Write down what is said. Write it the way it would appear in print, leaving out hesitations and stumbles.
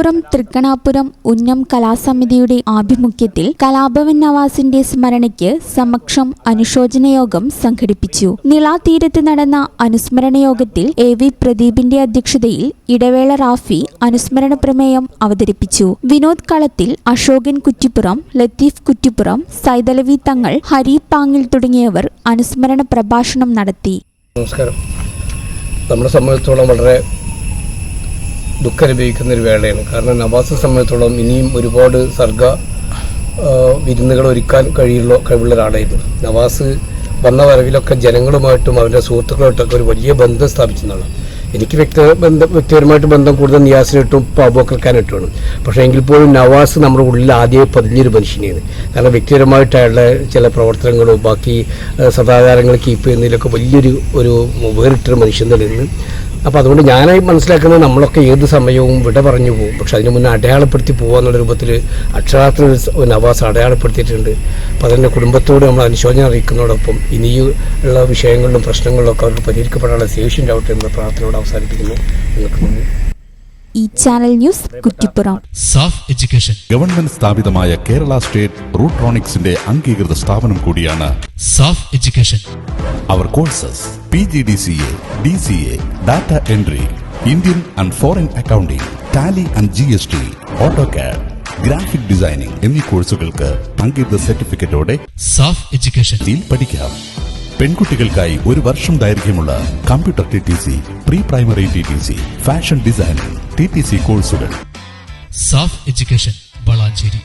മലപ്പുറം തൃക്കണാപുരം ഉന്നം കലാസമിതിയുടെ ആഭിമുഖ്യത്തിൽ കലാഭവൻ നവാസിന്റെ സ്മരണയ്ക്ക് സമക്ഷം അനുശോചന യോഗം സംഘടിപ്പിച്ചു. നിളാതീരത്ത് നടന്ന അനുസ്മരണ യോഗത്തിൽ എ.വി. പ്രദീപിന്റെ അധ്യക്ഷതയിൽ ഇടവേള റാഫി അനുസ്മരണ പ്രമേയം അവതരിപ്പിച്ചു. വിനോദ് കളത്തിൽ, അശോകൻ കുറ്റിപ്പുറം, ലത്തീഫ് കുറ്റിപ്പുറം, സൈതലവി തങ്ങൾ, ഹരി പാങ്ങിൽ തുടങ്ങിയവർ അനുസ്മരണ പ്രഭാഷണം നടത്തി. നമസ്കാരം. നമ്മളെ സംബന്ധിച്ചോളം വളരെ ദുഃഖനുഭവിക്കുന്നൊരു വേളയാണ്. കാരണം നവാസിനെ സംബന്ധിച്ചോളം ഇനിയും ഒരുപാട് വിരുന്നുകൾ ഒരുക്കാൻ കഴിവുള്ള ഒരാളായിരുന്നു. നവാസ് വന്ന വരവിലൊക്കെ ജനങ്ങളുമായിട്ടും അവരുടെ സുഹൃത്തുക്കളുമായിട്ടൊക്കെ ഒരു വലിയ ബന്ധം സ്ഥാപിച്ചതാണ്. എനിക്ക് വ്യക്തിപരമായിട്ട് ബന്ധം കൂടുതൽ നിയാസിനിട്ടും അബൂബക്കർ ഖാനിട്ടുമാണ്. പക്ഷേ എങ്കിൽ പോലും നവാസ് നമ്മുടെ ഉള്ളിൽ ആദ്യമേ പതിഞ്ഞൊരു മനുഷ്യനെയാണ്. കാരണം വ്യക്തിപരമായിട്ട് അയാളുടെ ചില പ്രവർത്തനങ്ങളും ബാക്കി സദാചാരങ്ങൾ കീപ്പ് ചെയ്യുന്നതിലൊക്കെ വലിയൊരു വേറിട്ടൊരു മനുഷ്യൻ നിന്ന്. അപ്പോൾ അതുകൊണ്ട് ഞാനായി മനസ്സിലാക്കുന്നത് നമ്മളൊക്കെ ഏത് സമയവും വിട പറഞ്ഞു പോകും. പക്ഷെ അതിന് മുന്നേ അടയാളപ്പെടുത്തി പോകാന്നുള്ള രൂപത്തിൽ അക്ഷരാർത്ഥ നവാസ് അടയാളപ്പെടുത്തിയിട്ടുണ്ട്. അപ്പോൾ അതിൻ്റെ കുടുംബത്തോട് നമ്മൾ അനുശോചനം അറിയിക്കുന്നതോടൊപ്പം ഇനിയുള്ള വിഷയങ്ങളിലും പ്രശ്നങ്ങളിലൊക്കെ അവർക്ക് പരിഹരിക്കപ്പെടാനുള്ള ശേഷി ഉണ്ടാവട്ടെ എന്ന പ്രാർത്ഥനയോട് അവസാനിപ്പിക്കുന്നു. നിങ്ങൾക്ക് നന്ദി. ഈ channel news Kuttippuram. Saaf education government സ്ഥാപിതമായ കേരള സ്റ്റേറ്റ് റൂട്രോണിക്സിന്റെ അംഗീകൃത സ്ഥാപനം കൂടിയാണ് സാഫ് എഡ്യൂക്കേഷൻ. അവർ courses PGDCA, DCA, data entry, Indian and foreign accounting, Tally and GST, AutoCAD, graphic designing എന്നീ കോഴ്സുകൾക്ക് അംഗീകൃത സർട്ടിഫിക്കറ്റോടെ സാഫ് എഡ്യൂക്കേഷനിൽ പഠിക്കാം. പെൺകുട്ടികൾക്കായി 1 വർഷം ദൈർഘ്യമുള്ള computer TTC, pre primary TTC, fashion designing TTC കോഴ്സുകൾ. സാഫ് എഡ്യൂക്കേഷൻ വളാഞ്ചേരി.